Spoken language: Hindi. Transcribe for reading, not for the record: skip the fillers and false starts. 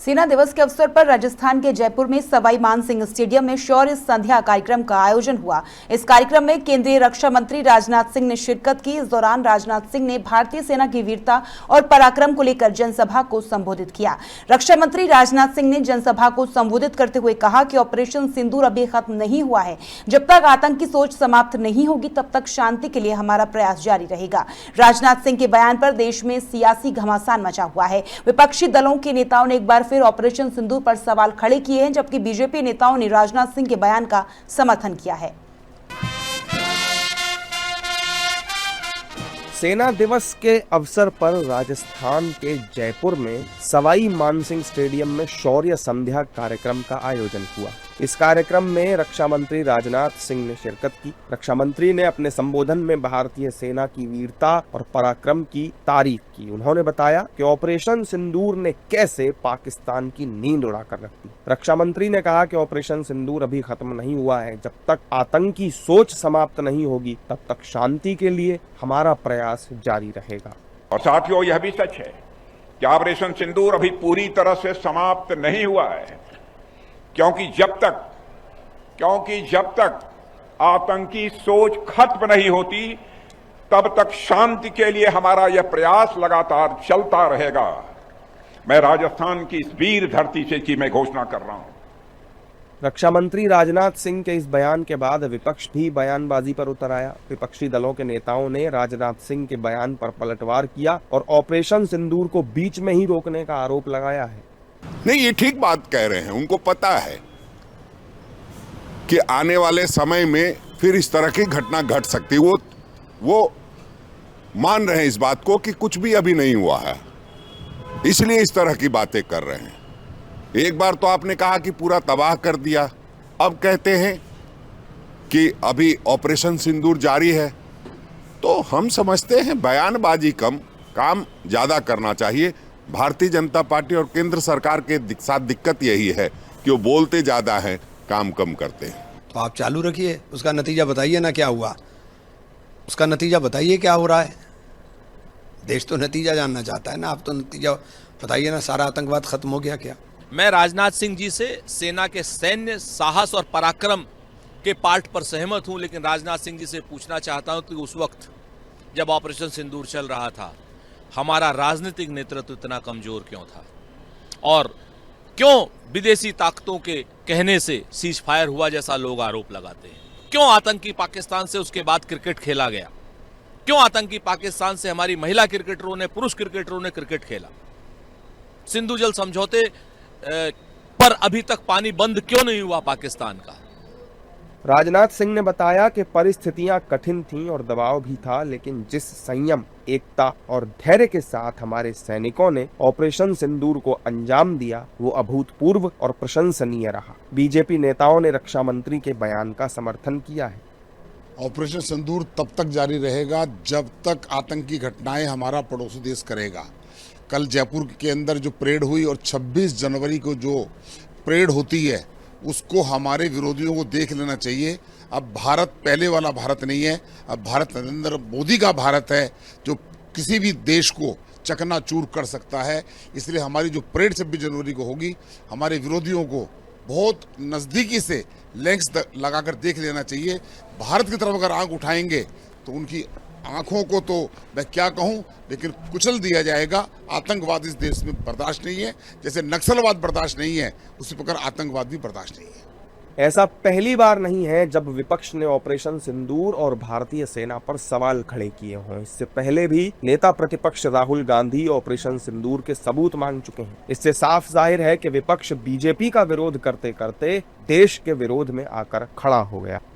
सेना दिवस के अवसर पर राजस्थान के जयपुर में सवाई मानसिंह स्टेडियम में शौर्य संध्या कार्यक्रम का आयोजन हुआ। इस कार्यक्रम में केंद्रीय रक्षा मंत्री राजनाथ सिंह ने शिरकत की। इस दौरान राजनाथ सिंह ने भारतीय सेना की वीरता और पराक्रम को लेकर जनसभा को संबोधित किया। रक्षा मंत्री राजनाथ सिंह ने जनसभा को संबोधित करते हुए कहा कि ऑपरेशन सिंदूर अभी खत्म नहीं हुआ है। जब तक आतंक की सोच समाप्त नहीं होगी तब तक शांति के लिए हमारा प्रयास जारी रहेगा। राजनाथ सिंह के बयान पर देश में सियासी घमासान मचा हुआ है। विपक्षी दलों के नेताओं ने एक बार फिर ऑपरेशन सिंदूर पर सवाल खड़े किए हैं, जबकि बीजेपी नेताओं ने राजनाथ सिंह के बयान का समर्थन किया है। सेना दिवस के अवसर पर राजस्थान के जयपुर में सवाई मानसिंह स्टेडियम में शौर्य संध्या कार्यक्रम का आयोजन हुआ। इस कार्यक्रम में रक्षा मंत्री राजनाथ सिंह ने शिरकत की। रक्षा मंत्री ने अपने संबोधन में भारतीय सेना की वीरता और पराक्रम की तारीफ की। उन्होंने बताया कि ऑपरेशन सिंदूर ने कैसे पाकिस्तान की नींद उड़ाकर रख दी। रक्षा मंत्री ने कहा कि ऑपरेशन सिंदूर अभी खत्म नहीं हुआ है। जब तक आतंकी सोच समाप्त नहीं होगी तब तक शांति के लिए हमारा प्रयास जारी रहेगा। और साथियों, यह भी सच है कि ऑपरेशन सिंदूर अभी पूरी तरह से समाप्त नहीं हुआ है, क्योंकि जब तक आतंकी सोच खत्म नहीं होती तब तक शांति के लिए हमारा यह प्रयास लगातार चलता रहेगा। मैं राजस्थान की इस वीर धरती से की मैं घोषणा कर रहा हूं। रक्षा मंत्री राजनाथ सिंह के इस बयान के बाद विपक्ष भी बयानबाजी पर उतर आया। विपक्षी दलों के नेताओं ने राजनाथ सिंह के बयान पर पलटवार किया और ऑपरेशन सिंदूर को बीच में ही रोकने का आरोप लगाया है। नहीं, ये ठीक बात कह रहे हैं। उनको पता है कि आने वाले समय में फिर इस तरह की घटना घट सकती। वो मान रहे हैं इस बात को कि कुछ भी अभी नहीं हुआ है, इसलिए इस तरह की बातें कर रहे हैं। एक बार तो आपने कहा कि पूरा तबाह कर दिया, अब कहते हैं कि अभी ऑपरेशन सिंदूर जारी है। तो हम समझते हैं बयानबाजी कम, काम ज्यादा करना चाहिए। भारतीय जनता पार्टी और केंद्र सरकार के साथ दिक्कत यही है कि वो बोलते ज्यादा हैं, काम कम करते हैं। तो आप चालू रखिए, उसका नतीजा बताइए ना क्या हुआ, उसका नतीजा बताइए क्या हो रहा है। देश तो नतीजा जानना चाहता है ना, आप तो नतीजा बताइए ना। सारा आतंकवाद खत्म हो गया क्या? मैं राजनाथ सिंह जी से सेना के सैन्य साहस और पराक्रम के पार्ट पर सहमत हूं, लेकिन राजनाथ सिंह जी से पूछना चाहता हूं कि उस वक्त जब ऑपरेशन सिंदूर चल रहा था हमारा राजनीतिक नेतृत्व इतना कमजोर क्यों था, और क्यों विदेशी ताकतों के कहने से सीज फायर हुआ जैसा लोग आरोप लगाते हैं? क्यों आतंकी पाकिस्तान से उसके बाद क्रिकेट खेला गया? क्यों आतंकी पाकिस्तान से हमारी महिला क्रिकेटरों ने, पुरुष क्रिकेटरों ने क्रिकेट खेला? सिंधु जल समझौते पर अभी तक पानी बंद क्यों नहीं हुआ पाकिस्तान का? राजनाथ सिंह ने बताया कि परिस्थितियां कठिन थीं और दबाव भी था, लेकिन जिस संयम, एकता और धैर्य के साथ हमारे सैनिकों ने ऑपरेशन सिंदूर को अंजाम दिया वो अभूतपूर्व और प्रशंसनीय रहा। बीजेपी नेताओं ने रक्षा मंत्री के बयान का समर्थन किया है। ऑपरेशन सिंदूर तब तक जारी रहेगा जब तक आतंकी घटनाएं हमारा पड़ोसी देश करेगा। कल जयपुर के अंदर जो परेड हुई और 26 जनवरी को जो परेड होती है उसको हमारे विरोधियों को देख लेना चाहिए। अब भारत पहले वाला भारत नहीं है, अब भारत नरेंद्र मोदी का भारत है जो किसी भी देश को चकनाचूर कर सकता है। इसलिए हमारी जो परेड 26 जनवरी को होगी, हमारे विरोधियों को बहुत नज़दीकी से लेंस लगाकर देख लेना चाहिए। भारत की तरफ अगर आंख उठाएंगे तो उनकी आंखों को तो मैं क्या कहूं, लेकिन कुचल दिया जाएगा। आतंकवाद इस देश में बर्दाश्त नहीं है, जैसे नक्सलवाद बर्दाश्त नहीं है उसी प्रकार आतंकवाद भी बर्दाश्त नहीं है। ऐसा पहली बार नहीं है जब विपक्ष ने ऑपरेशन सिंदूर और भारतीय सेना पर सवाल खड़े किए हों। इससे पहले भी नेता प्रतिपक्ष राहुल गांधी ऑपरेशन सिंदूर के सबूत मांग चुके हैं। इससे साफ जाहिर है कि विपक्ष बीजेपी का विरोध करते करते देश के विरोध में आकर खड़ा हो गया।